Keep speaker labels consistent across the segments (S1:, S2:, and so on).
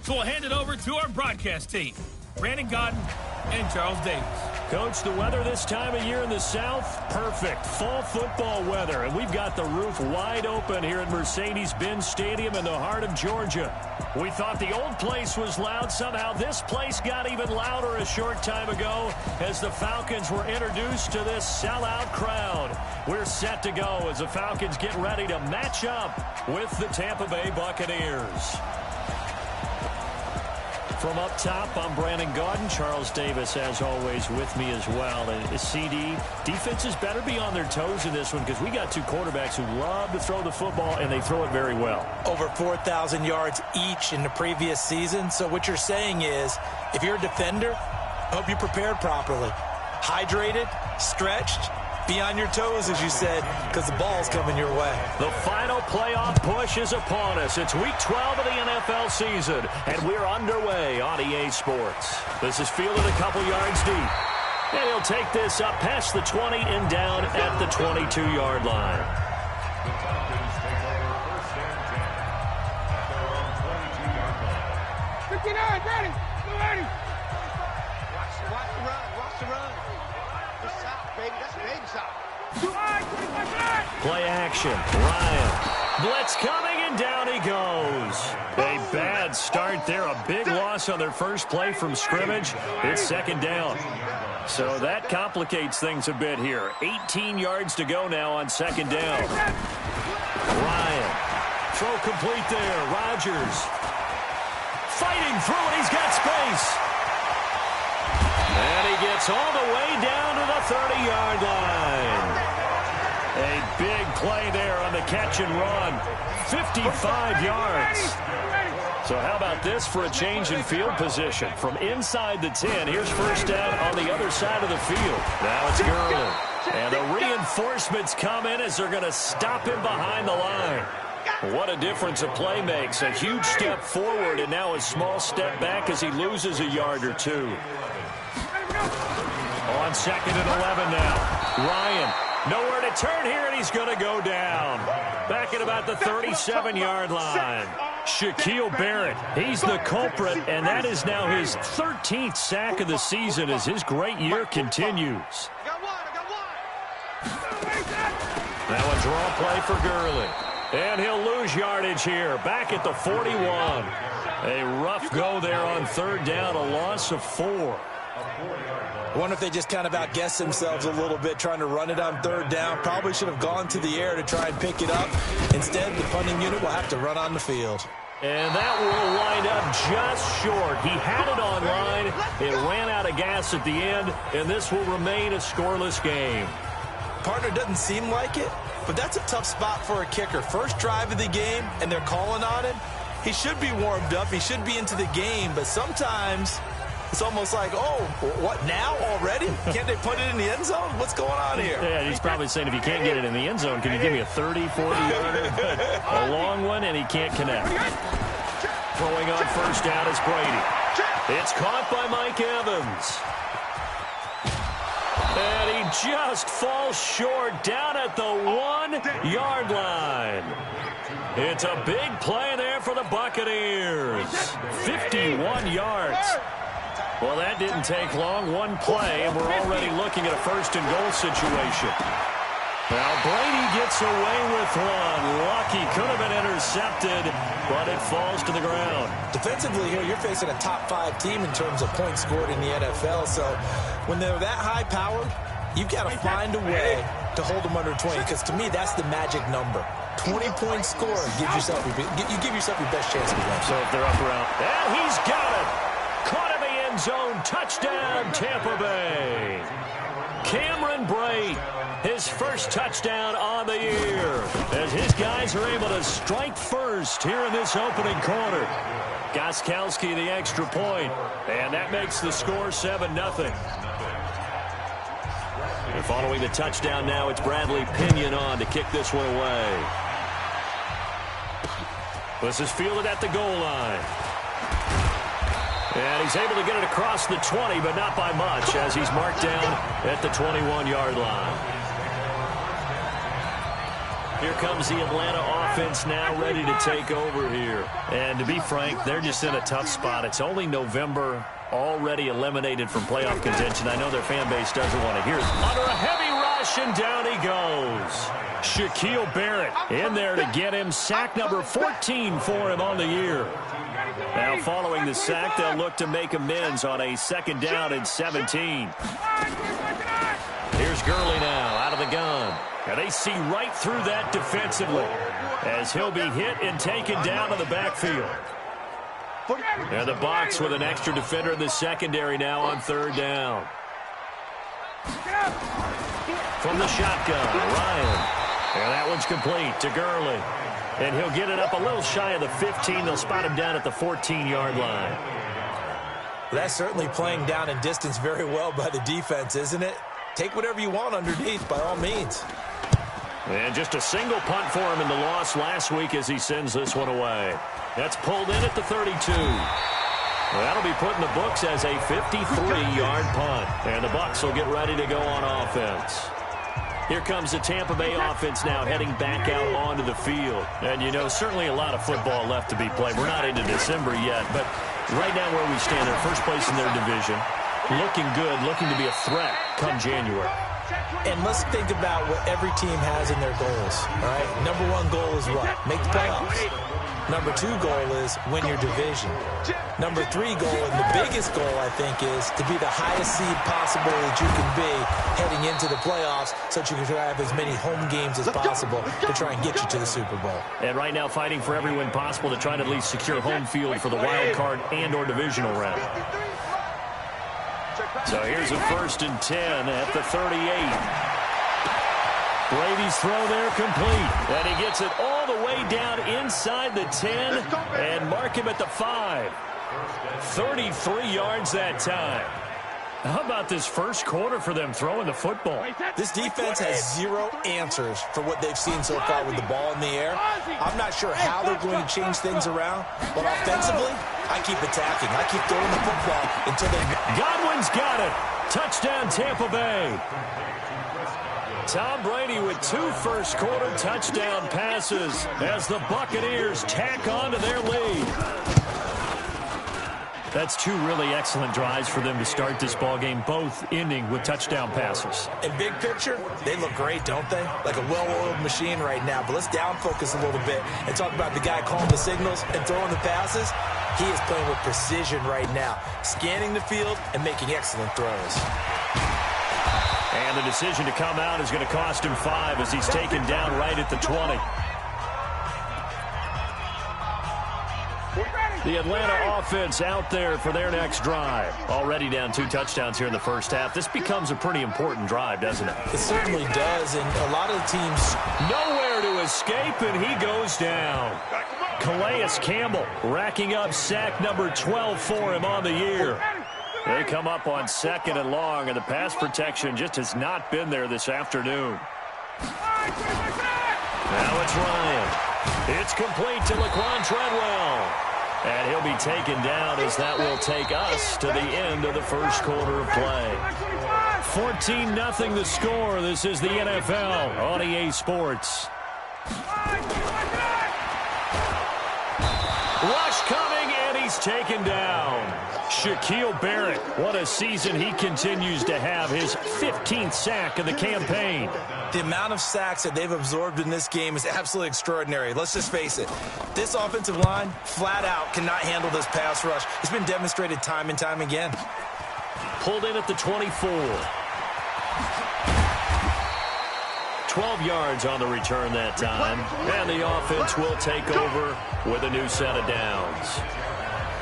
S1: So we'll hand it over to our broadcast team, Brandon Gaudin and Charles Davis.
S2: Coach, the weather this time of year in the South, perfect. Fall football weather, and we've got the roof wide open here at Mercedes-Benz Stadium in the heart of Georgia. We thought the old place was loud. Somehow this place got even louder a short time ago as the Falcons were introduced to this sellout crowd. We're set to go as the Falcons get ready to match up with the Tampa Bay Buccaneers. From up top, I'm Brandon Gaudin. Charles Davis, as always, with me as well. And CD, defenses better be on their toes in this one because we got two quarterbacks who love to throw the football, and they throw it very well.
S3: Over 4,000 yards each in the previous season. So what you're saying is, if you're a defender, I hope you prepared properly. Hydrated, stretched, be on your toes, as you said, because the ball's coming your way.
S2: The final playoff push is upon us. It's week 12 of the NFL season, and we're underway on EA Sports. This is fielded a couple yards deep. And he'll take this up past the 20 and down at the 22-yard line.
S4: Ready.
S5: Watch the run. Watch the run. The shot, baby. That's a baby shot.
S2: Play action. Ryan. Blitz coming, and down he goes. A bad start there. A big loss on their first play from scrimmage. It's second down. So that complicates things a bit here. 18 yards to go now on second down. Ryan. Throw complete there. Rodgers. Fighting through it. He's got space. And he gets all the way down to the 30-yard line. A big play there on the catch and run. 55 yards. So how about this for a change in field position? From inside the 10, here's first down on the other side of the field. Now it's Gurley. And the reinforcements come in as they're going to stop him behind the line. What a difference a play makes. A huge step forward and now a small step back as he loses a yard or two. On second and 11 now. Ryan, nowhere to turn here, and he's going to go down. Back at about the 37-yard line. Shaquille Barrett, he's the culprit, and that is now his 13th sack of the season as his great year continues. Now a draw play for Gurley. And he'll lose yardage here. Back at the 41. A rough go there on third down. A loss of 4.
S3: I wonder if they just kind of outguessed themselves a little bit trying to run it on third down. Probably should have gone to the air to try and pick it up. Instead, the punting unit will have to run on the field.
S2: And that will wind up just short. He had it on line. It ran out of gas at the end, and this will remain a scoreless game.
S3: Partner, doesn't seem like it, but that's a tough spot for a kicker. First drive of the game, and they're calling on him. He should be warmed up. He should be into the game, but sometimes it's almost like, oh, what, now already? Can't they put it in the end zone? What's going on here?
S2: Yeah, he's probably saying, if you can't get it in the end zone, can you give me a 30, 40-yarder? A long one, and he can't connect. Throwing on first down is Brady. It's caught by Mike Evans. And he just falls short down at the 1-yard line. It's a big play there for the Buccaneers. 51 yards. Well, that didn't take long. One play, and we're already looking at a first-and-goal situation. Now, Brady gets away with one. Lucky, could have been intercepted, but it falls to the ground.
S3: Defensively here, you're facing a top-5 team in terms of points scored in the NFL. So when they're that high-powered, you've got to find a way to hold them under 20, because to me, that's the magic number. 20-point score gives yourself you give yourself your best chance to win.
S2: So if they're up around, and he's got it. Caught in the end zone. Touchdown, Tampa Bay. Cameron Brate, his first touchdown on the year, as his guys are able to strike first here in this opening quarter. Gostkowski the extra point, and that makes the score 7-0. And following the touchdown now, it's Bradley Pinion on to kick this one away. This is fielded at the goal line. And he's able to get it across the 20, but not by much, as he's marked down at the 21-yard line. Here comes the Atlanta offense now ready to take over here. And to be frank, they're just in a tough spot. It's only November, already eliminated from playoff contention. I know their fan base doesn't want to hear it. Under a heavy rush, and down he goes. Shaquille Barrett in there to get him. Sack number 14 for him on the year. Now following the sack, they'll look to make amends on a 2nd down and 17. Here's Gurley now out of the gun. And they see right through that defensively as he'll be hit and taken down to the backfield. And the box with an extra defender in the secondary now on 3rd down. From the shotgun, Ryan. And that one's complete to Gurley. And he'll get it up a little shy of the 15. They'll spot him down at the 14-yard line.
S3: That's certainly playing down in distance very well by the defense, isn't it? Take whatever you want underneath, by all means.
S2: And just a single punt for him in the loss last week as he sends this one away. That's pulled in at the 32. That'll be put in the books as a 53-yard punt. And the Bucs will get ready to go on offense. Here comes the Tampa Bay offense now heading back out onto the field. And, you know, certainly a lot of football left to be played. We're not into December yet, but right now where we stand, they're first place in their division. Looking good, looking to be a threat come January.
S3: And let's think about what every team has in their goals, all right? Number 1 goal is what? Make the playoffs. Number 2 goal is win your division. Number 3 goal, and the biggest goal, I think, is to be the highest seed possible that you can be heading into the playoffs so that you can have as many home games as possible to try and get you to the Super Bowl.
S2: And right now fighting for every win possible to try to at least secure home field for the wild card and or divisional round. So here's a 1st and 10 at the 38. Brady's throw there complete. And he gets it all the way down inside the 10 and mark him at the 5. 33 yards that time. How about this first quarter for them throwing the football?
S3: This defense has 0 answers for what they've seen so far with the ball in the air. I'm not sure how they're going to change things around, but offensively, I keep attacking. I keep throwing the football until they...
S2: Godwin's got it. Touchdown, Tampa Bay. Tom Brady with 2 first-quarter touchdown passes as the Buccaneers tack on to their lead. That's 2 really excellent drives for them to start this ballgame, both ending with touchdown passes.
S3: In big picture, they look great, don't they? Like a well-oiled machine right now. But let's down focus a little bit and talk about the guy calling the signals and throwing the passes. He is playing with precision right now, scanning the field and making excellent throws.
S2: And the decision to come out is going to cost him 5 as he's taken down right at the 20. The Atlanta offense out there for their next drive. Already down 2 touchdowns here in the first half. This becomes a pretty important drive, doesn't it?
S3: It certainly does, and a lot of the teams...
S2: Nowhere to escape, and he goes down. Calais Campbell racking up sack number 12 for him on the year. They come up on 2nd and long, and the pass protection just has not been there this afternoon. Now it's Ryan. It's complete to Laquan Treadwell. And he'll be taken down as that will take us to the end of the first quarter of play. 14-0 the score. This is the NFL on EA Sports. Rush coming, and he's taken down. Shaquille Barrett, what a season he continues to have. His 15th sack of the campaign.
S3: The amount of sacks that they've absorbed in this game is absolutely extraordinary. Let's just face it. This offensive line, flat out, cannot handle this pass rush. It's been demonstrated time and time again.
S2: Pulled in at the 24. 12 yards on the return that time. And the offense will take over with a new set of downs.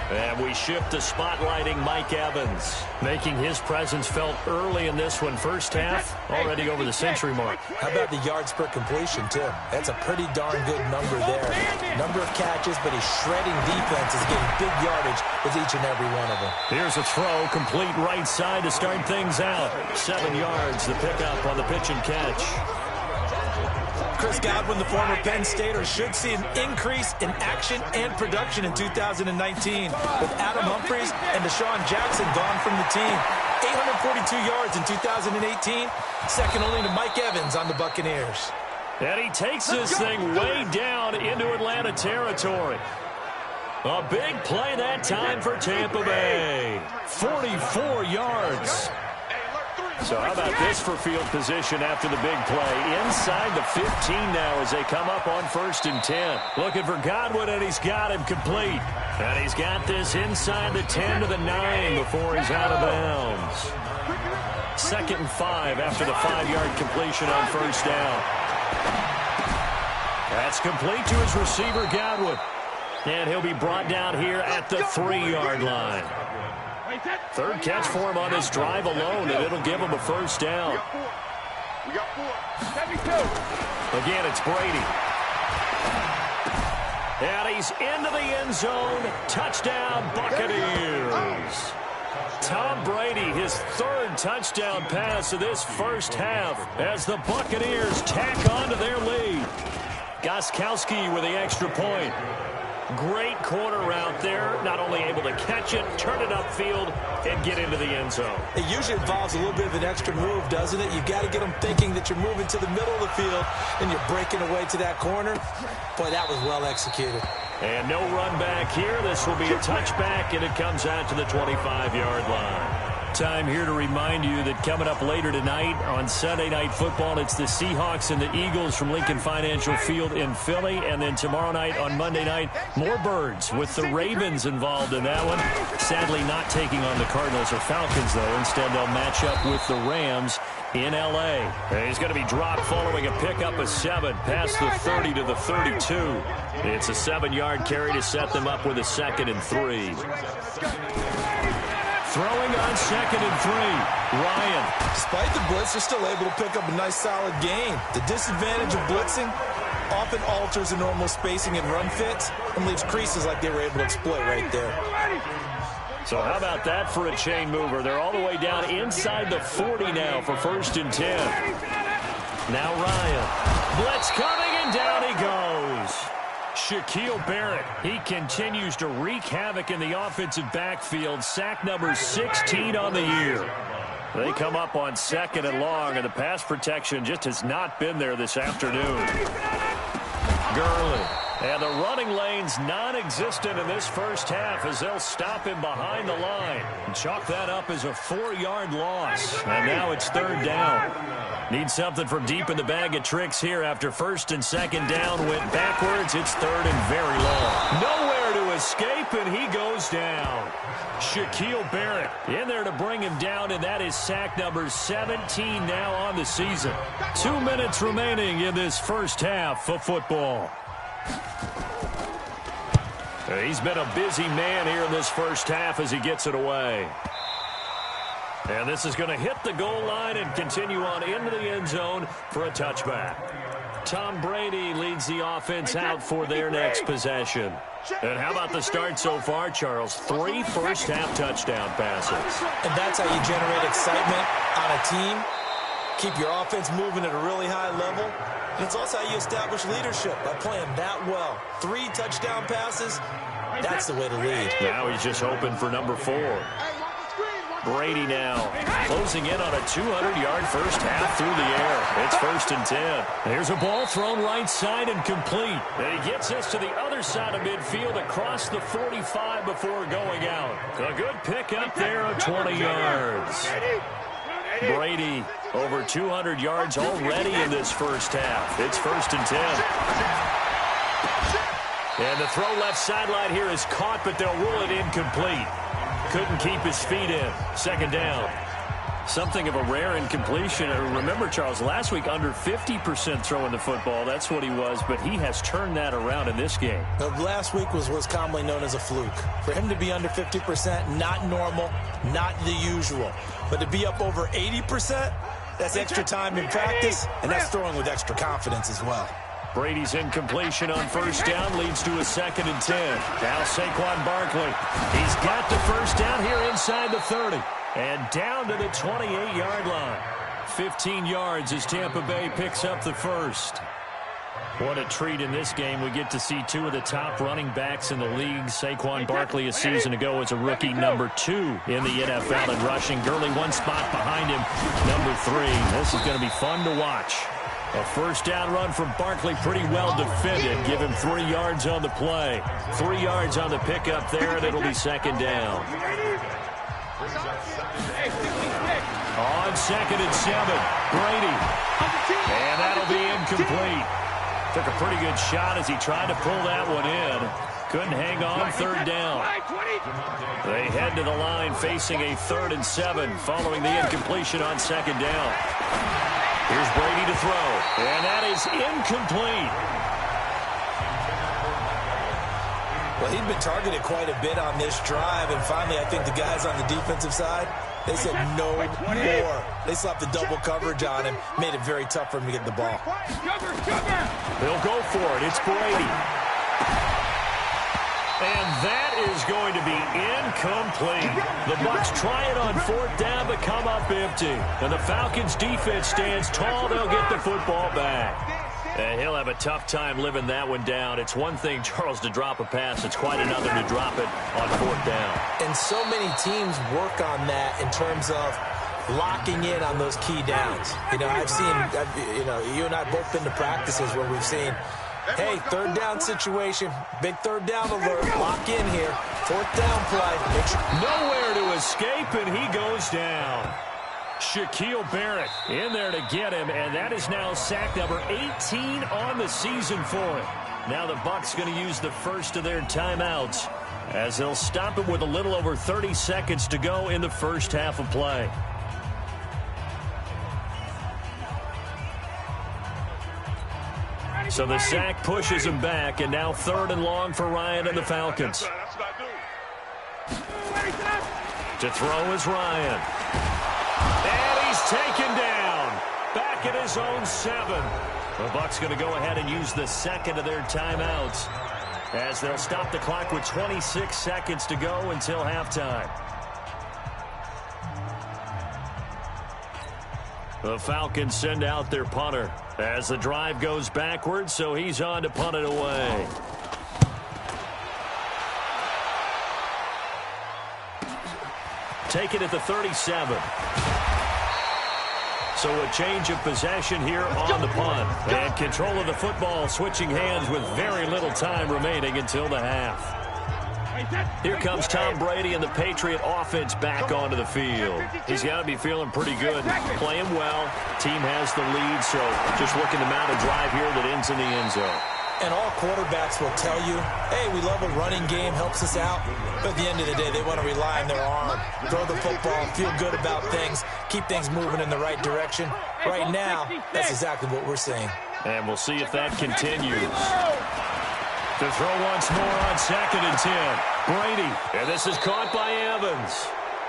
S2: And we shift to spotlighting Mike Evans, making his presence felt early in this one. First half, already over the century mark.
S3: How about the yards per completion, too? That's a pretty darn good number there. Number of catches, but he's shredding defenses, getting big yardage with each and every one of them.
S2: Here's a throw, complete right side to start things out. 7 yards, the pickup on the pitch and catch.
S3: Chris Godwin, the former Penn Stater, should see an increase in action and production in 2019 with Adam Humphries and Deshaun Jackson gone from the team. 842 yards in 2018, second only to Mike Evans on the Buccaneers.
S2: And he takes this thing way down into Atlanta territory. A big play that time for Tampa Bay. 44 yards. So how about this for field position after the big play? Inside the 15 now as they come up on 1st and 10. Looking for Godwin, and he's got him complete. And he's got this inside the 10 to the 9 before he's out of bounds. 2nd and 5 after the 5-yard completion on 1st down. That's complete to his receiver, Godwin. And he'll be brought down here at the 3-yard line. 3rd catch for him on this drive alone, and it'll give him a 1st down. Again, it's Brady. And he's into the end zone. Touchdown, Buccaneers. Tom Brady, his 3rd touchdown pass of this first half as the Buccaneers tack on to their lead. Gostkowski with the extra point. Great corner route there. Not only able to catch it, turn it upfield, and get into the end zone.
S3: It usually involves a little bit of an extra move, doesn't it? You've got to get them thinking that you're moving to the middle of the field, and you're breaking away to that corner. Boy, that was well executed.
S2: And no run back here. This will be a touchback, and it comes out to the 25-yard line. Time here to remind you that coming up later tonight on Sunday Night Football, it's the Seahawks and the Eagles from Lincoln Financial Field in Philly. And then tomorrow night on Monday night, more Birds with the Ravens involved in that one. Sadly not taking on the Cardinals or Falcons, though. Instead, they'll match up with the Rams in L.A. And he's going to be dropped following a pickup of 7 past the 30 to the 32. It's a 7-yard carry to set them up with a 2nd and 3. Throwing on 2nd and 3. Ryan.
S3: Despite the blitz, they're still able to pick up a nice solid gain. The disadvantage of blitzing often alters the normal spacing and run fits and leaves creases like they were able to exploit right there.
S2: So how about that for a chain mover? They're all the way down inside the 40 now for 1st and 10. Now Ryan. Blitz coming, and down he goes. Shaquille Barrett, he continues to wreak havoc in the offensive backfield. Sack number 16 on the year. They come up on 2nd and long, and the pass protection just has not been there this afternoon. Gurley. And the running lane's non-existent in this first half as they'll stop him behind the line. And chalk that up as a 4-yard loss. And now it's 3rd down. Need something from deep in the bag of tricks here after 1st and 2nd down went backwards. It's 3rd and very long. Nowhere to escape, and he goes down. Shaquille Barrett in there to bring him down, and that is sack number 17 now on the season. 2 minutes remaining in this first half of football. He's been a busy man here in this first half as he gets it away. And this is going to hit the goal line and continue on into the end zone for a touchback. Tom Brady leads the offense out for their next possession. And how about the start so far, Charles? 3 first-half touchdown passes.
S3: And that's how you generate excitement on a team. Keep your offense moving at a really high level. And it's also how you establish leadership by playing that well. 3 touchdown passes, that's the way to lead.
S2: Now he's just hoping for number 4. Brady now closing in on a 200-yard first half through the air. It's 1st and 10. There's a ball thrown right side and complete. And he gets this to the other side of midfield across the 45 before going out. A good pickup there of 20 yards. Brady over 200 yards already in this first half. It's 1st and 10. And the throw left sideline here is caught, but they'll rule it incomplete. Couldn't keep his feet in. 2nd down. Something of a rare incompletion. Remember, Charles, last week under 50% throwing the football. That's what he was, but he has turned that around in this game.
S3: Now, last week was what's commonly known as a fluke. For him to be under 50%, not normal, not the usual. But to be up over 80%, that's extra time in practice, and that's throwing with extra confidence as well.
S2: Brady's incompletion on 1st down leads to a 2nd and 10. Now Saquon Barkley. He's got the first down here inside the 30. And down to the 28-yard line. 15 yards as Tampa Bay picks up the first. What a treat in this game. We get to see 2 of the top running backs in the league. Saquon Barkley a season ago was a rookie number 2 in the NFL in rushing. Gurley 1 spot behind him, number 3. This is going to be fun to watch. A first down run from Barkley, pretty well defended. Give him 3 yards on the play. 3 yards on the pickup there, and it'll be second down. On 2nd and 7, Brady. And that'll be incomplete. Took a pretty good shot as he tried to pull that one in. Couldn't hang on, 3rd down. They head to the line facing a 3rd and 7 following the incompletion on 2nd down. Here's Brady to throw, and that is incomplete.
S3: Well, he'd been targeted quite a bit on this drive, and finally I think the guys on the defensive side, they said no more. They slapped the double coverage on him, made it very tough for him to get the ball.
S2: They'll go for it. It's Brady. And that is going to be incomplete. The Bucs try it on 4th down, but come up empty. And the Falcons' defense stands tall. They'll get the football back. And he'll have a tough time living that one down. It's one thing, Charles, to drop a pass. It's quite another to drop it on 4th down.
S3: And so many teams work on that in terms of locking in on those key downs. You know, you and I have both been to practices where we've seen, hey, 3rd down situation, big 3rd down alert, lock in here, 4th down play.
S2: Nowhere to escape, and he goes down. Shaquille Barrett in there to get him, and that is now sack number 18 on the season for him. Now the Bucs going to use the first of their timeouts as they'll stop it with a little over 30 seconds to go in the first half of play. So the sack pushes him back, and now 3rd and long for Ryan and the Falcons. To throw is Ryan. And he's taken down. Back at his own 7. The Bucs going to go ahead and use the second of their timeouts as they'll stop the clock with 26 seconds to go until halftime. The Falcons send out their punter as the drive goes backwards, so he's on to punt it away. Take it at the 37. So a change of possession here on the punt. And control of the football switching hands with very little time remaining until the half. Here comes Tom Brady and the Patriot offense back onto the field. He's got to be feeling pretty good, playing well. Team has the lead, so just looking to mount a drive here that ends in the end zone.
S3: And all quarterbacks will tell you, hey, we love a running game, helps us out. But at the end of the day, they want to rely on their arm, throw the football, feel good about things, keep things moving in the right direction. Right now, that's exactly what we're seeing.
S2: And we'll see if that continues. To throw once more on 2nd and 10. Brady, and this is caught by Evans.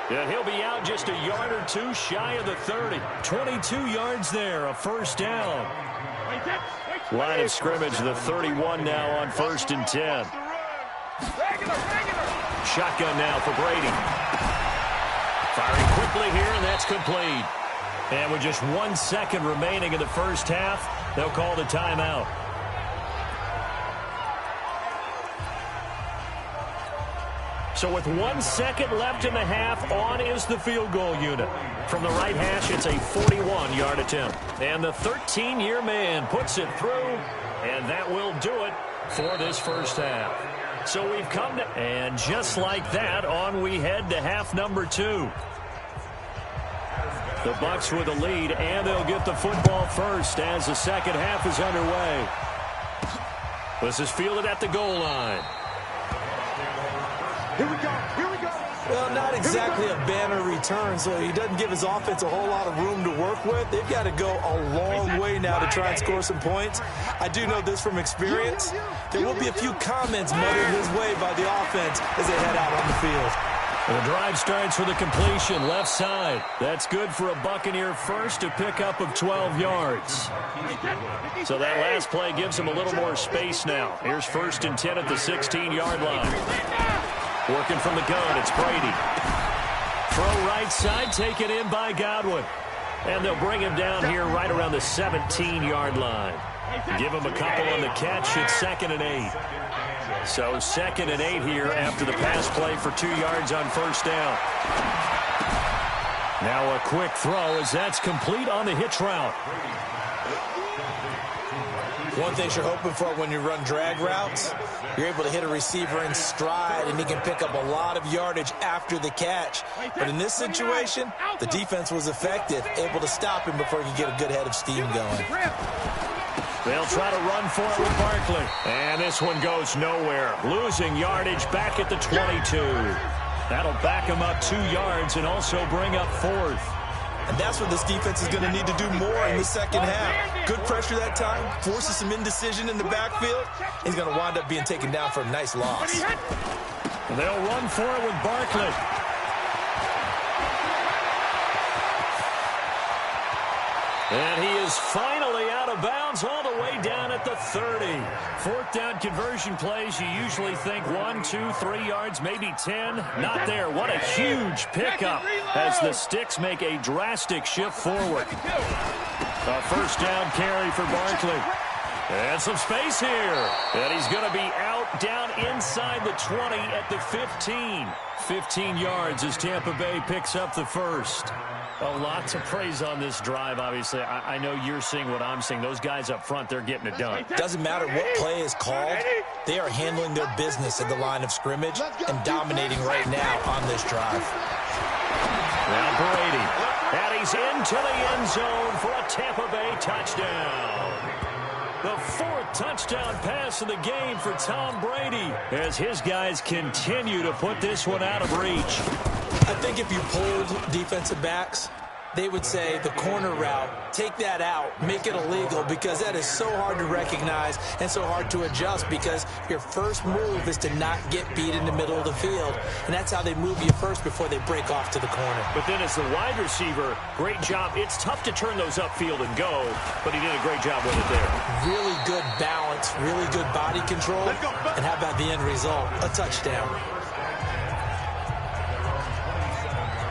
S2: And he'll be out just a yard or two shy of the 30. 22 yards there, a first down. Line of scrimmage, the 31 now on 1st and 10. Shotgun now for Brady. Firing quickly here, and that's complete. And with just 1 second remaining in the first half, they'll call the timeout. So with 1 second left in the half, on is the field goal unit. From the right hash, it's a 41-yard attempt. And the 13-year man puts it through, and that will do it for this first half. So we've come to, and just like that, on we head to half number 2. The Bucs with the lead, and they'll get the football first as the second half is underway. This is fielded at the goal line.
S5: Here we go. Here we go.
S3: Well, not exactly a banner return, so he doesn't give his offense a whole lot of room to work with. They've got to go a long way now to try and score some points. I do know this from experience. There will be a few comments muttered his way by the offense as they head out on the field.
S2: The drive starts with a completion left side. That's good for a Buccaneer first, a pickup of 12 yards. So that last play gives him a little more space now. Here's 1st and 10 at the 16-yard line. Working from the gun, it's Brady. Throw right side, taken in by Godwin. And they'll bring him down here right around the 17-yard line. Give him a couple on the catch. It's 2nd and 8. So 2nd and 8 here after the pass play for 2 yards on first down. Now a quick throw as that's complete on the hitch route.
S3: One thing you're hoping for when you run drag routes, you're able to hit a receiver in stride, and he can pick up a lot of yardage after the catch. But in this situation, the defense was effective, able to stop him before he could get a good head of steam going.
S2: They'll try to run for it with Barkley. And this one goes nowhere. Losing yardage back at the 22. That'll back him up 2 yards and also bring up 4th.
S3: And that's what this defense is going to need to do more in the second half. Good pressure that time, forces some indecision in the backfield. He's going to wind up being taken down for a nice loss.
S2: They'll run for it with Barkley. And he is finally out of bounds all the way down at the 30. 4th down conversion plays, you usually think 1, 2, 3 yards, maybe 10. Not there. What a huge pickup as the Sticks make a drastic shift forward. A 1st down carry for Barkley. And some space here. And he's going to be out down inside the 20 at the 15. 15 yards as Tampa Bay picks up the 1st. Well, lots of praise on this drive, obviously. I know you're seeing what I'm seeing. Those guys up front, they're getting it done.
S3: Doesn't matter what play is called. They are handling their business at the line of scrimmage and dominating right now on this drive.
S2: Now Brady. And he's into the end zone for a Tampa Bay touchdown. The 4th touchdown pass of the game for Tom Brady as his guys continue to put this one out of reach.
S3: I think if you polled defensive backs, they would say the corner route, take that out, make it illegal, because that is so hard to recognize and so hard to adjust, because your first move is to not get beat in the middle of the field, and that's how they move you first before they break off to the corner.
S2: But then as the wide receiver, great job. It's tough to turn those upfield and go, but he did a great job with it there.
S3: Really good balance, really good body control, and how about the end result? A touchdown.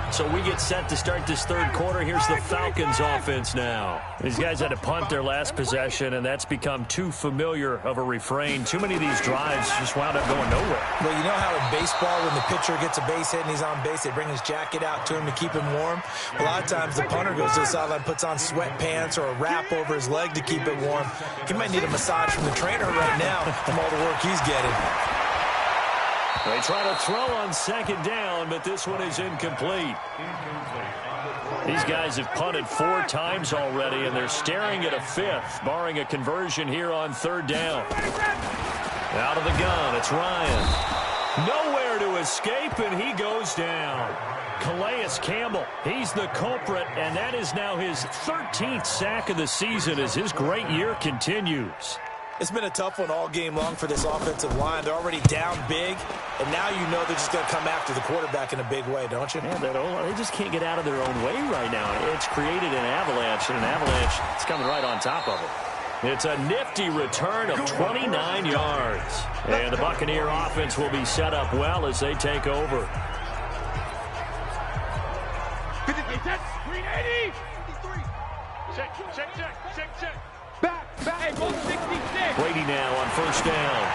S2: So we get set to start this 3rd quarter. Here's the Falcons offense now. These guys had to punt their last possession, and that's become too familiar of a refrain. Too many of these drives just wound up going nowhere.
S3: Well, you know how in baseball, when the pitcher gets a base hit and he's on base, they bring his jacket out to him to keep him warm? A lot of times the punter goes to the sideline, puts on sweatpants or a wrap over his leg to keep it warm. He might need a massage from the trainer right now from all the work he's getting.
S2: They try to throw on 2nd down, but this one is incomplete. These guys have punted 4 times already, and they're staring at a 5th, barring a conversion here on 3rd down. Out of the gun, it's Ryan. Nowhere to escape, and he goes down. Calais Campbell, he's the culprit, and that is now his 13th sack of the season as his great year continues.
S3: It's been a tough one all game long for this offensive line. They're already down big, and now you know they're just going to come after the quarterback in a big way, don't you?
S2: Yeah, they just can't get out of their own way right now. It's created an avalanche, and an avalanche is coming right on top of it. It's a nifty return of 29 yards. And the Buccaneer offense will be set up well as they take over.
S5: Check.
S2: Brady now on 1st down.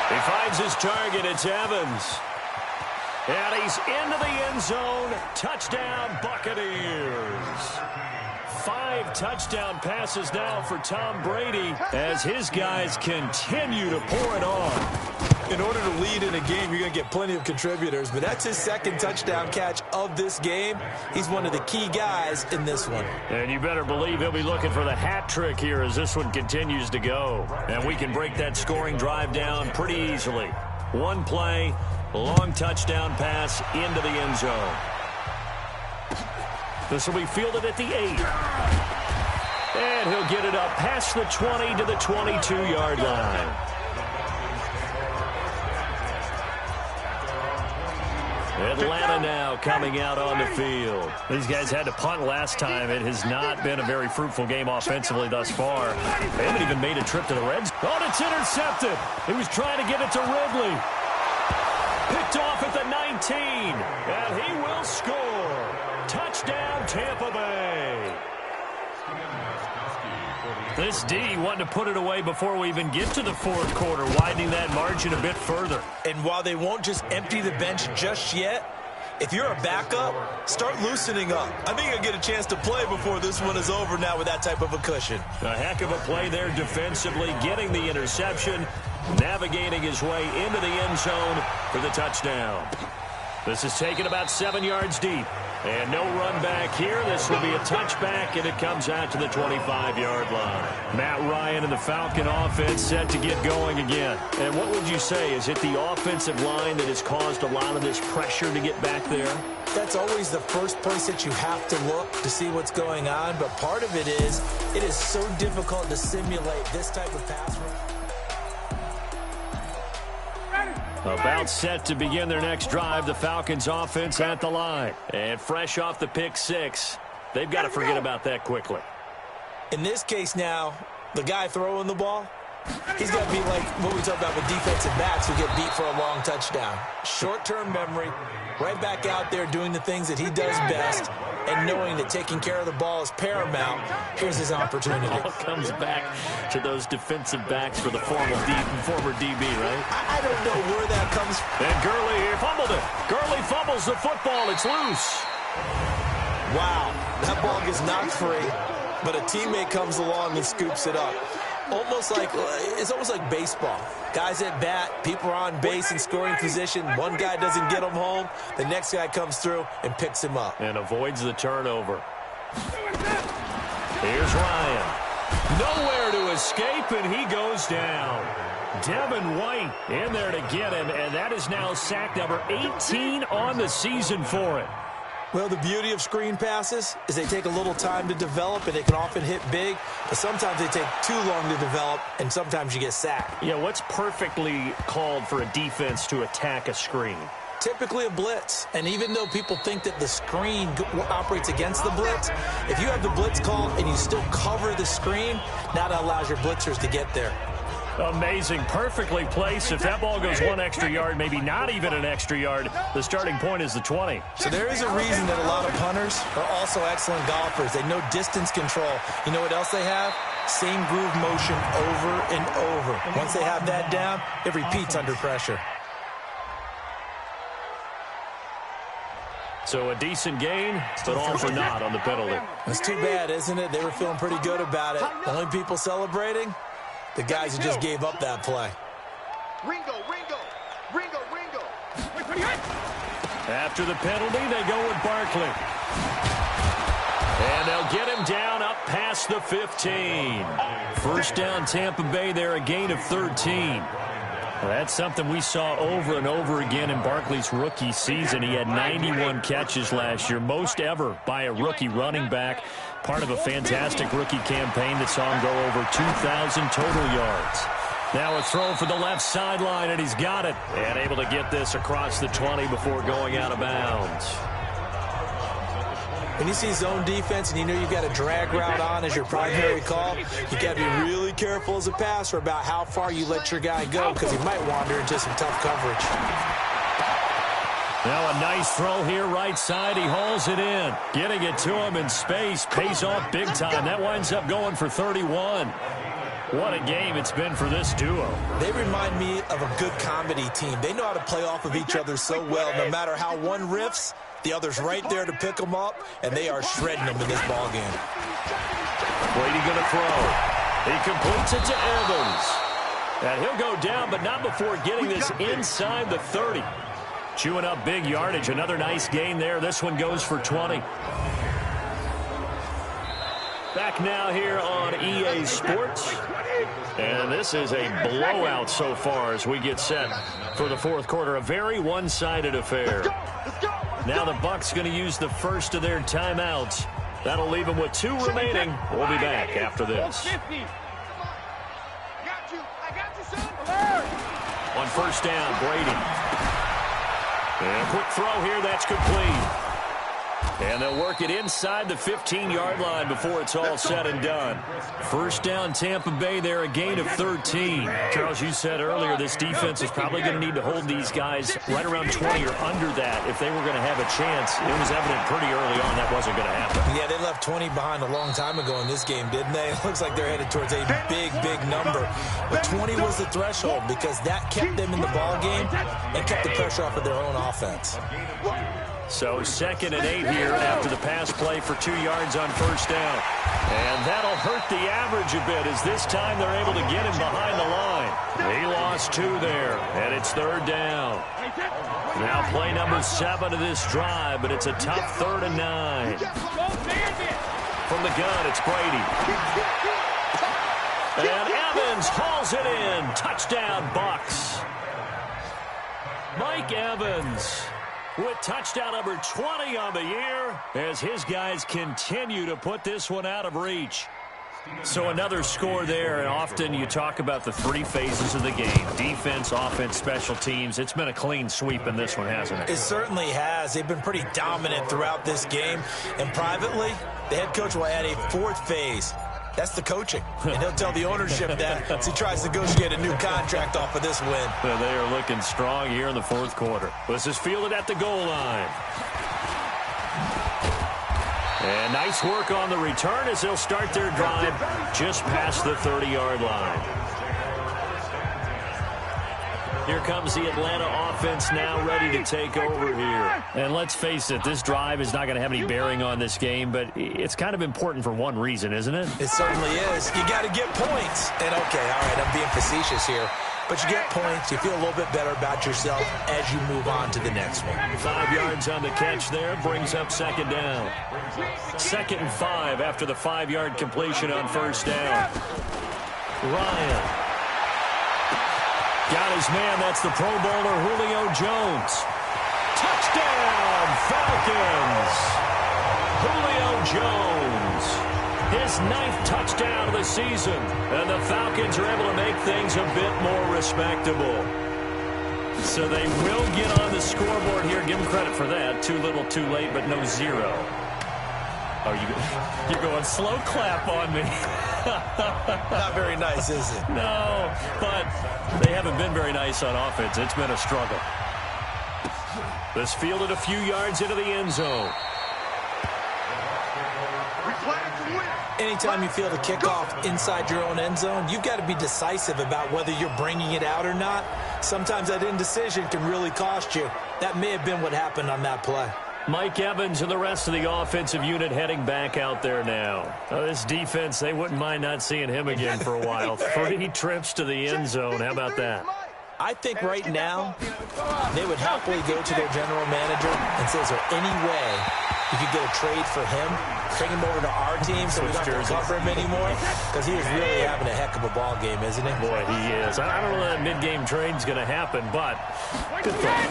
S2: He finds his target. It's Evans. And he's into the end zone. Touchdown, Buccaneers. 5 touchdown passes now for Tom Brady as his guys continue to pour it on.
S3: In order to lead in a game, you're going to get plenty of contributors, but that's his 2nd touchdown catch of this game. He's one of the key guys in this one.
S2: And you better believe he'll be looking for the hat trick here as this one continues to go. And we can break that scoring drive down pretty easily. 1 play, long touchdown pass into the end zone. This will be fielded at the 8. And he'll get it up past the 20 to the 22-yard line. Atlanta now coming out on the field. These guys had to punt last time. It has not been a very fruitful game offensively thus far. They haven't even made a trip to the red zone. Oh, it's intercepted. He was trying to get it to Ridley. Picked off at the 19. And he will score. Touchdown, Tampa Bay. This D wanting to put it away before we even get to the 4th quarter, widening that margin a bit further.
S3: And while they won't just empty the bench just yet, If you're a backup, start loosening up. I think you'll get a chance to play before this one is over now with that type of a cushion.
S2: A heck of a play there defensively, getting the interception, navigating his way into the end zone for the touchdown. This is taken about 7 yards deep. And no run back here. This will be a touchback, and it comes out to the 25-yard line. Matt Ryan and the Falcon offense set to get going again. And what would you say? Is it the offensive line that has caused a lot of this pressure to get back there?
S3: That's always the first place that you have to look to see what's going on. But part of it is so difficult to simulate this type of pass rush.
S2: About set to begin their next drive, the Falcons offense at the line. And fresh off the pick six, they've got to forget about that quickly.
S3: In this case now, the guy throwing the ball, he's got to be like what we talk about with defensive backs who get beat for a long touchdown. Short-term memory, right back out there doing the things that he does best, and knowing that taking care of the ball is paramount. Here's his opportunity.
S2: All comes back to those defensive backs for the former DB, right?
S3: I don't know where that comes from.
S2: And Gurley fumbled it. Gurley fumbles the football. It's loose.
S3: Wow, that ball gets knocked free, but a teammate comes along and scoops it up. It's almost like baseball. Guys at bat, people are on base in scoring position. One guy doesn't get him home. The next guy comes through and picks him up.
S2: And avoids the turnover. Here's Ryan. Nowhere to escape, and he goes down. Devin White in there to get him, and that is now sack number 18 on the season for it.
S3: Well, the beauty of screen passes is they take a little time to develop, and they can often hit big, but sometimes they take too long to develop, and sometimes you get sacked.
S2: Yeah, what's perfectly called for a defense to attack a screen?
S3: Typically a blitz, and even though people think that the screen operates against the blitz, if you have the blitz called and you still cover the screen, now that allows your blitzers to get there.
S2: Amazing. Perfectly placed. If that ball goes one extra yard, maybe not even an extra yard, the starting point is the 20.
S3: So there is a reason that a lot of punters are also excellent golfers. They know distance control. You know what else they have? Same groove motion over and over. Once they have that down, it repeats under pressure.
S2: So a decent gain, but all for naught on the penalty.
S3: It's too bad, isn't it? They were feeling pretty good about it. The only people celebrating, the guys who just gave up that play.
S5: Ringo.
S2: After the penalty, they go with Barkley. And they'll get him down up past the 15. First down, Tampa Bay there, a gain of 13. Well, that's something we saw over and over again in Barkley's rookie season. He had 91 catches last year, most ever by a rookie running back, part of a fantastic rookie campaign that saw him go over 2,000 total yards. Now a throw for the left sideline, and he's got it. And able to get this across the 20 before going out of bounds.
S3: When you see zone defense and you know you've got a drag route on as your primary call, you got to be really careful as a passer about how far you let your guy go because he might wander into some tough coverage.
S2: Now a nice throw here right side. He hauls it in. Getting it to him in space pays off big time. That winds up going for 31. What a game it's been for this duo.
S3: They remind me of a good comedy team. They know how to play off of each other so well. No matter how one riffs, the other's right there to pick them up, and they are shredding them in this ball game.
S2: Brady going to throw. He completes it to Evans. And he'll go down, but not before getting this inside the 30. Chewing up big yardage. Another nice gain there. This one goes for 20. Back now here on EA Sports. And this is a blowout so far as we get set for the fourth quarter. A very one-sided affair. Now the Bucs going to use the first of their timeouts. That'll leave them with 2 remaining. We'll be back after this. On first down, Brady. And a quick throw here, that's complete. And they'll work it inside the 15-yard line before it's all said and done. First down, Tampa Bay there, a gain of 13. Charles, you said earlier this defense is probably going to need to hold these guys right around 20 or under that if they were going to have a chance. It was evident pretty early on that wasn't going to happen.
S3: Yeah, they left 20 behind a long time ago in this game, didn't they? It looks like they're headed towards a big, big number. But 20 was the threshold because that kept them in the ball game and kept the pressure off of their own offense.
S2: So 2nd and 8 here after the pass play for 2 yards on first down. And that'll hurt the average a bit as this time they're able to get him behind the line. He lost 2 there, and it's 3rd down. Now play number 7 of this drive, but it's a tough 3rd and 9. From the gun, it's Brady. And Evans hauls it in. Touchdown, Bucs. Mike Evans with touchdown number 20 on the year as his guys continue to put this one out of reach. So another score there, and often you talk about the 3 phases of the game. Defense, offense, special teams. It's been a clean sweep in this one, hasn't it?
S3: It certainly has. They've been pretty dominant throughout this game. And privately, the head coach will add a 4th phase. That's the coaching. And he'll tell the ownership that as he tries to negotiate a new contract off of this win.
S2: They are looking strong here in the 4th quarter. This is fielded at the goal line. And nice work on the return as they'll start their drive just past the 30-yard line. Here comes the Atlanta offense now ready to take over here. And let's face it, this drive is not going to have any bearing on this game, but it's kind of important for one reason, isn't it?
S3: It certainly is. You got to get points. And, okay, all right, I'm being facetious here. But you get points, you feel a little bit better about yourself as you move on to the next one.
S2: 5 yards on the catch there, brings up 2nd down. 2nd and 5 after the 5-yard completion on first down. Ryan. Got his man, that's the Pro Bowler Julio Jones. Touchdown, Falcons! Julio Jones, his 9th touchdown of the season. And the Falcons are able to make things a bit more respectable. So they will get on the scoreboard here. Give them credit for that. Too little, too late, but no 0. Oh, you're going slow clap on me.
S3: Not very nice, is it?
S2: No, but they haven't been very nice on offense. It's been a struggle. This fielded a few yards into the end zone.
S3: Anytime you field a kickoff inside your own end zone, you've got to be decisive about whether you're bringing it out or not. Sometimes that indecision can really cost you. That may have been what happened on that play.
S2: Mike Evans and the rest of the offensive unit heading back out there now. This defense, they wouldn't mind not seeing him again for a while. 3 trips to the end zone. How about that?
S3: I think right now they would happily go to their general manager and say, is there any way you could get a trade for him? Bring him over to our team so we don't have to cover him anymore? Because he is really having a heck of a ball game, isn't he?
S2: Boy, he is. I don't know that mid-game trade's going to happen, but good thought.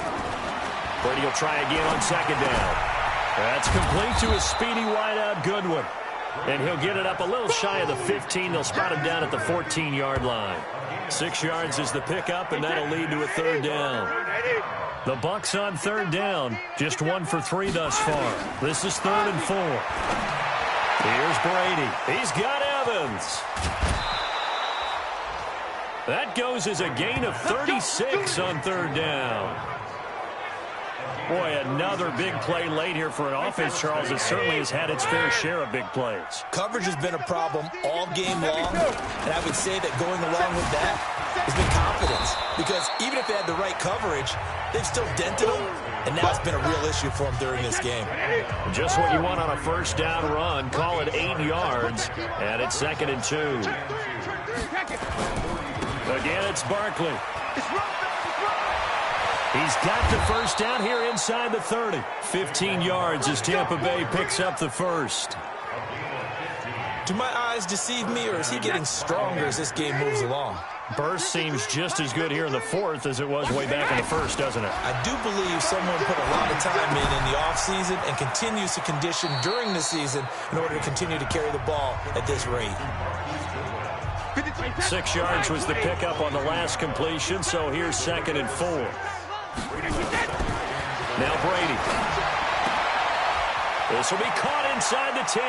S2: Brady will try again on 2nd down. That's complete to a speedy wideout Goodwin. And he'll get it up a little shy of the 15. They'll spot him down at the 14-yard line. 6 yards is the pickup, and that'll lead to a 3rd down. The Bucs on 3rd down. Just 1 for 3 thus far. This is 3rd and 4. Here's Brady. He's got Evans. That goes as a gain of 36 on 3rd down. Boy, another big play late here for an offense, Charles. It certainly has had its fair share of big plays.
S3: Coverage has been a problem all game long, and I would say that going along with that has been confidence. Because even if they had the right coverage, they've still dented them, and now it's been a real issue for them during this game.
S2: Just what you want on a first down run. Call it 8 yards, and it's 2nd and 2. Again, it's Barkley. He's got the first down here inside the 30. 15 yards as Tampa Bay picks up the first.
S3: Do my eyes deceive me, or is he getting stronger as this game moves along?
S2: Burst seems just as good here in the 4th as it was way back in the 1st, doesn't it?
S3: I do believe someone put a lot of time in the offseason and continues to condition during the season in order to continue to carry the ball at this rate.
S2: 6 yards was the pickup on the last completion, so here's 2nd and 4. Now Brady. This will be caught inside the 10.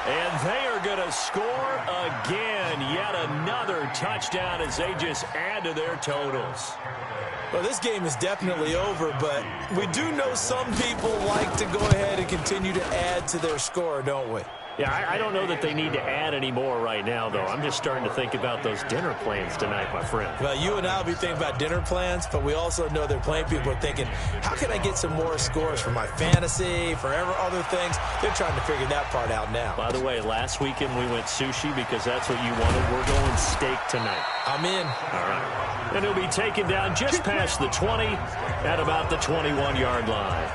S2: And they are going to score again. Yet another touchdown as they just add to their totals.
S3: Well, this game is definitely over, but we do know some people like to go ahead and continue to add to their score, don't we?
S2: Yeah, I don't know that they need to add any more right now, though. I'm just starting to think about those dinner plans tonight, my friend.
S3: Well, you and I will be thinking about dinner plans, but we also know they're playing people are thinking, how can I get some more scores for my fantasy, for other things? They're trying to figure that part out now.
S2: By the way, last weekend we went sushi because that's what you wanted. We're going steak tonight.
S3: I'm in.
S2: All right. And he'll be taken down just past the 20 at about the 21-yard line.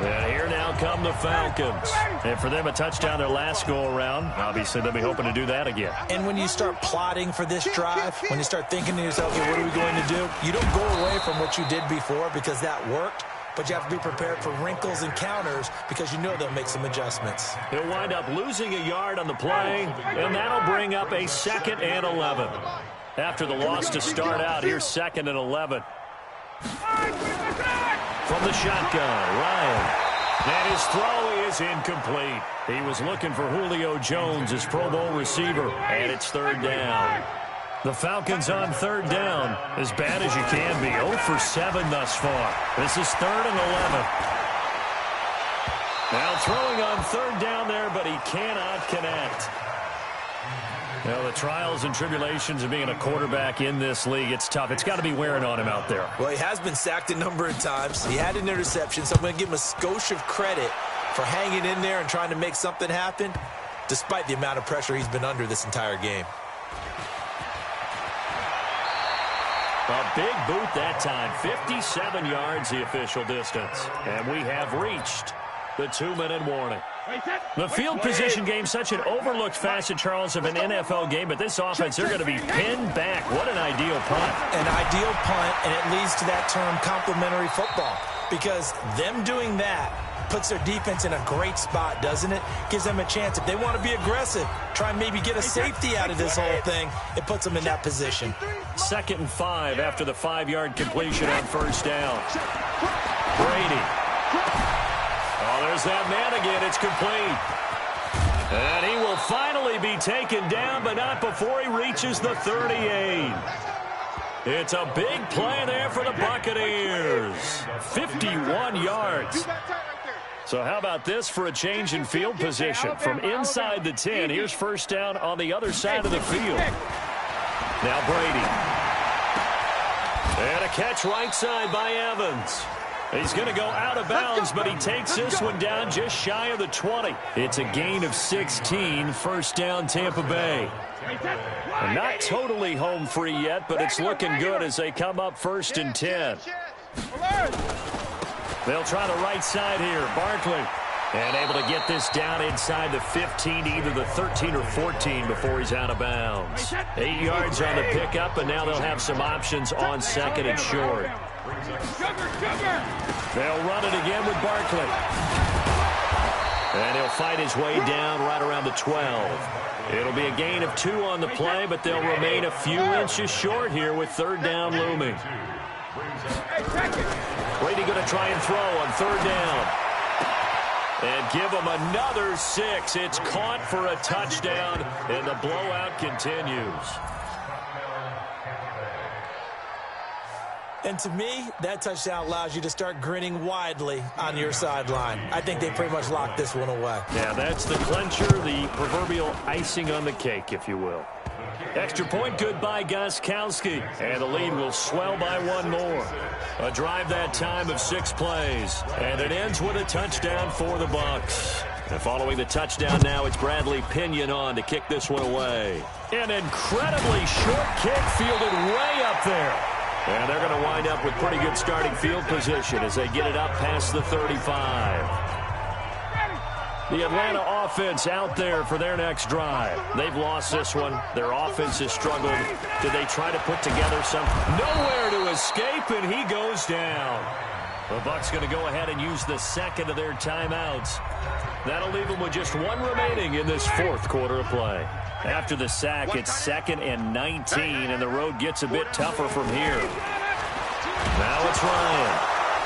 S2: And here now come the Falcons. And for them, a touchdown their last go-around. Obviously, they'll be hoping to do that again.
S3: And when you start plotting for this drive, when you start thinking to yourself, okay, what are we going to do? You don't go away from what you did before because that worked, but you have to be prepared for wrinkles and counters because you know they'll make some adjustments.
S2: He'll wind up losing a yard on the play, and that'll bring up a 2nd and 11. After the loss to start out, here's 2nd and 11. From the shotgun, Ryan. And his throw is incomplete. He was looking for Julio Jones, his Pro Bowl receiver, and it's 3rd down. The Falcons on 3rd down, as bad as you can be. 0 for 7 thus far. This is 3rd and 11. Now throwing on 3rd down there, but he cannot connect. Well, the trials and tribulations of being a quarterback in this league, it's tough. It's got to be wearing on him out there.
S3: Well, he has been sacked a number of times. He had an interception, so I'm going to give him a skosh of credit for hanging in there and trying to make something happen, despite the amount of pressure he's been under this entire game.
S2: A big boot that time. 57 yards the official distance. And we have reached the 2-minute warning. The field position game, such an overlooked facet, Charles, of an NFL game, but this offense, they're going to be pinned back. What an ideal punt.
S3: An ideal punt, and it leads to that term complementary football, because them doing that puts their defense in a great spot, doesn't it? Gives them a chance. If they want to be aggressive, try and maybe get a safety out of this whole thing, it puts them in that position.
S2: 2nd and 5 after the 5-yard completion on 1st down. Brady. Oh, there's that man again. It's complete. And he will finally be taken down, but not before he reaches the 38. It's a big play there for the Buccaneers. 51 yards. So how about this for a change in field position? From inside the 10, here's 1st down on the other side of the field. Now Brady. And a catch right side by Evans. He's going to go out of bounds, but he takes this one down just shy of the 20. It's a gain of 16, 1st down Tampa Bay. And not totally home free yet, but it's looking good as they come up 1st and 10. They'll try the right side here. Barkley. And able to get this down inside the 15, either the 13 or 14 before he's out of bounds. 8 yards on the pickup, and now they'll have some options on 2nd and short. They'll run it again with Barkley. And he'll fight his way down right around the 12. It'll be a gain of 2 on the play, but they'll remain a few inches short here with 3rd down looming. Brady going to try and throw on 3rd down. And give him another 6. It's caught for a touchdown, and the blowout continues.
S3: And to me, that touchdown allows you to start grinning widely on your sideline. I think they pretty much locked this one away.
S2: Yeah, that's the clincher, the proverbial icing on the cake, if you will. Extra point good by Gostkowski. And the lead will swell by 1 more. A drive that time of 6 plays. And it ends with a touchdown for the Bucs. And following the touchdown now, it's Bradley Pinion on to kick this one away. An incredibly short kick fielded way up there. And they're going to wind up with pretty good starting field position as they get it up past the 35. The Atlanta offense out there for their next drive. They've lost this one. Their offense has struggled. Did they try to put together something? Nowhere to escape, and he goes down. The Bucs going to go ahead and use the 2nd of their timeouts. That'll leave them with just 1 remaining in this 4th quarter of play. After the sack, it's 2nd and 19, and the road gets a bit tougher from here. Now it's Ryan.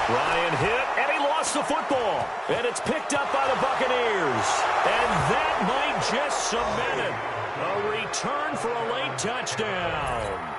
S2: Ryan hit, and he lost the football. And it's picked up by the Buccaneers. And that might just cement it. A return for a late touchdown.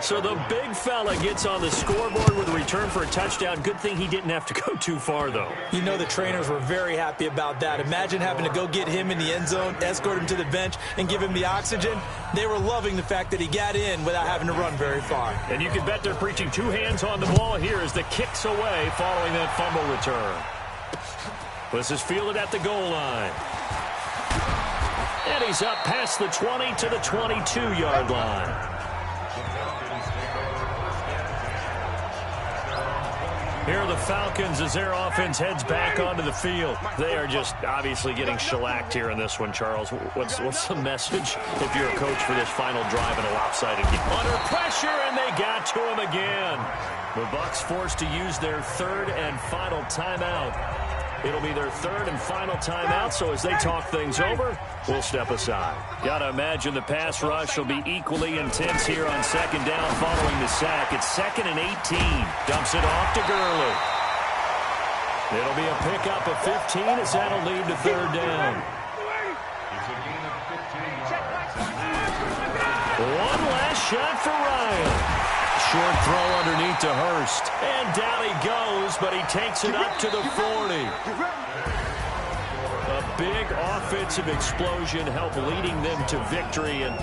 S2: So the big fella gets on the scoreboard with a return for a touchdown. Good thing he didn't have to go too far, though.
S3: You know the trainers were very happy about that. Imagine having to go get him in the end zone, escort him to the bench, and give him the oxygen. They were loving the fact that he got in without having to run very far.
S2: And you can bet they're preaching two hands on the ball here as the kick's away following that fumble return. This is fielded at the goal line. And he's up past the 20 to the 22-yard line. Here are the Falcons as their offense heads back onto the field. They are just obviously getting shellacked here in this one, Charles. What's the message if you're a coach for this final drive in a lopsided game? Under pressure, and they got to him again. The Bucs forced to use their third and final timeout. It'll be their third and final timeout, so as they talk things over, we'll step aside. Got to imagine the pass rush will be equally intense here on second down following the sack. It's 2nd and 18. Dumps it off to Gurley. It'll be a pickup of 15 as that'll lead to third down. One last shot for Ryan. Short throw underneath to Hurst. And down he goes, but he takes it up to the 40. A big offensive explosion helped leading them to victory. And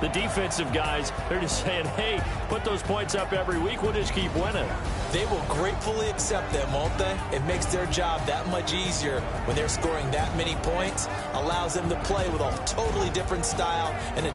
S2: the defensive guys, they're just saying, hey, put those points up every week. We'll just keep winning.
S3: They will gratefully accept them, won't they? It makes their job that much easier when they're scoring that many points. Allows them to play with a totally different style and a